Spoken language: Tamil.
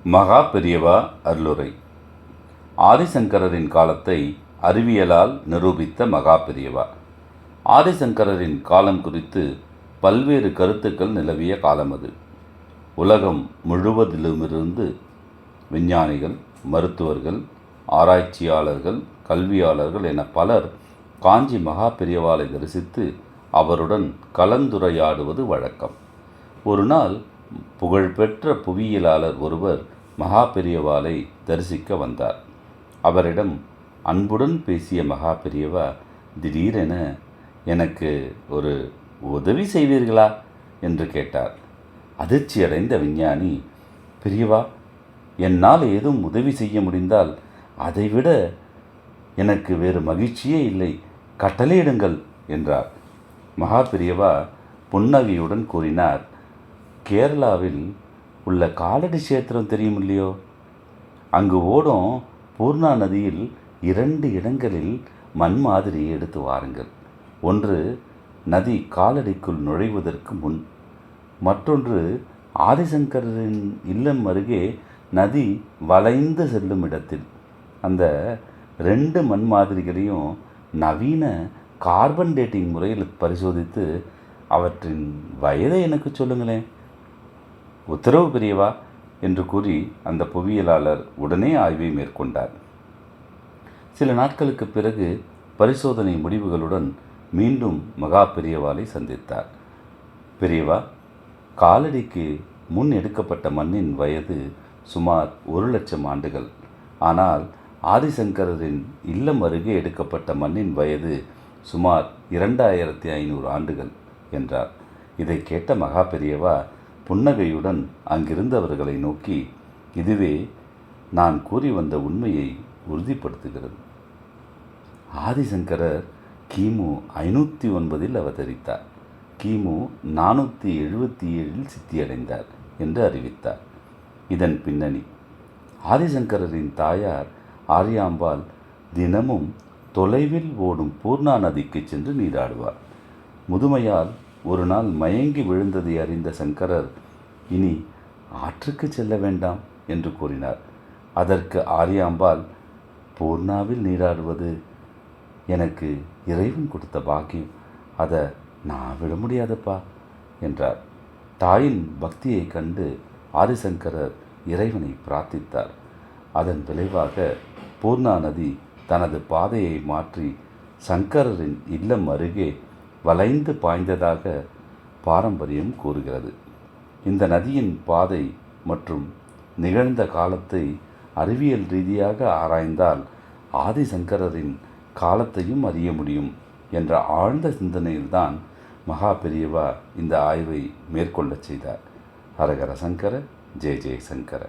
மகா பெரியவா அருளுரை. ஆதிசங்கரரின் காலத்தை அறிவியலால் நிரூபித்த மகா பெரியவா. ஆதிசங்கரரின் காலம் குறித்து பல்வேறு கருத்துக்கள் நிலவிய காலம் அது. உலகம் முழுவதிலுமிருந்து விஞ்ஞானிகள், மருத்துவர்கள், ஆராய்ச்சியாளர்கள், கல்வியாளர்கள் என பலர் காஞ்சி மகா பெரியவாளை தரிசித்து அவருடன் கலந்துரையாடுவது வழக்கம். ஒரு நாள் புகழ்பெற்ற புவியியலாளர் ஒருவர் மகா பெரியவாளை தரிசிக்க வந்தார். அவரிடம் அன்புடன் பேசிய மகா பெரியவா திடீரென, எனக்கு ஒரு உதவி செய்வீர்களா என்று கேட்டார். அதிர்ச்சியடைந்த விஞ்ஞானி, பெரியவா, என்னால் ஏதும் உதவி செய்ய முடிந்தால் அதைவிட எனக்கு வேறு மகிழ்ச்சியே இல்லை, கட்டளையிடுங்கள் என்றார். மகா பெரியவா புன்னகையுடன் கூறினார், கேரளாவில் உள்ள காலடி கஷேத்திரம் தெரியும் இல்லையோ? அங்கு ஓடும் பூர்ணா நதியில் 2 இடங்களில் மண் மாதிரி எடுத்து வாருங்கள். ஒன்று நதி காலடிக்குள் நுழைவதற்கு முன், மற்றொன்று ஆதிசங்கரின் இல்லம் அருகே நதி வளைந்து செல்லும் இடத்தில். அந்த 2 மண் மாதிரிகளையும் நவீன கார்பன் டேட்டிங் முறையில் பரிசோதித்து அவற்றின் வயதை எனக்கு சொல்லுங்களேன். உத்தரவு பெரியவா என்று கூறி அந்த புவியியலாளர் உடனே ஆய்வை மேற்கொண்டார். சில நாட்களுக்கு பிறகு பரிசோதனை முடிவுகளுடன் மீண்டும் மகா பெரியவாளை சந்தித்தார். பெரியவா, காலடிக்கு முன் எடுக்கப்பட்ட மண்ணின் வயது சுமார் 1,00,000 ஆண்டுகள். ஆனால் ஆதிசங்கரின் இல்லம் அருகே எடுக்கப்பட்ட மண்ணின் வயது சுமார் 2,500 ஆண்டுகள் என்றார். இதை கேட்ட மகா பெரியவா புன்னகையுடன் அங்கிருந்தவர்களை நோக்கி, இதுவே நான் கூறி வந்த உண்மையை உறுதிப்படுத்துகிறது. ஆதிசங்கரர் கிமு 509 அவதரித்தார், கிமு 477 சித்தியடைந்தார் என்று அறிவித்தார். இதன் பின்னணி: ஆதிசங்கரின் தாயார் ஆரியாம்பாள் தினமும் தொலைவில் ஓடும் பூர்ணா நதிக்கு சென்று நீராடுவார். முதுமையால் ஒரு நாள் மயங்கி விழுந்ததை அறிந்த சங்கரர், இனி ஆற்றுக்கு செல்ல வேண்டாம் என்று கூறினார். அதற்கு ஆரியாம்பாள், பூர்ணாவில் நீராடுவது எனக்கு இறைவன் கொடுத்த பாக்கியம், அதை நான் விட முடியாதப்பா என்றார். தாயின் பக்தியை கண்டு ஆதிசங்கரர் இறைவனை பிரார்த்தித்தார். அதன் விளைவாக பூர்ணா நதி தனது பாதையை மாற்றி சங்கரரின் இல்லம் அருகே வளைந்து பாய்ந்ததாக பாரம்பரியம் கூறுகிறது. இந்த நதியின் பாதை மற்றும் நிகழ்ந்த காலத்தை அறிவியல் ரீதியாக ஆராய்ந்தால் ஆதிசங்கரரின் காலத்தையும் அறிய முடியும் என்ற ஆழ்ந்த சிந்தனையில்தான் மகா பெரியவா இந்த ஆய்வை மேற்கொள்ளச் செய்தார். ஹரஹர சங்கர, ஜெய ஜெய சங்கர.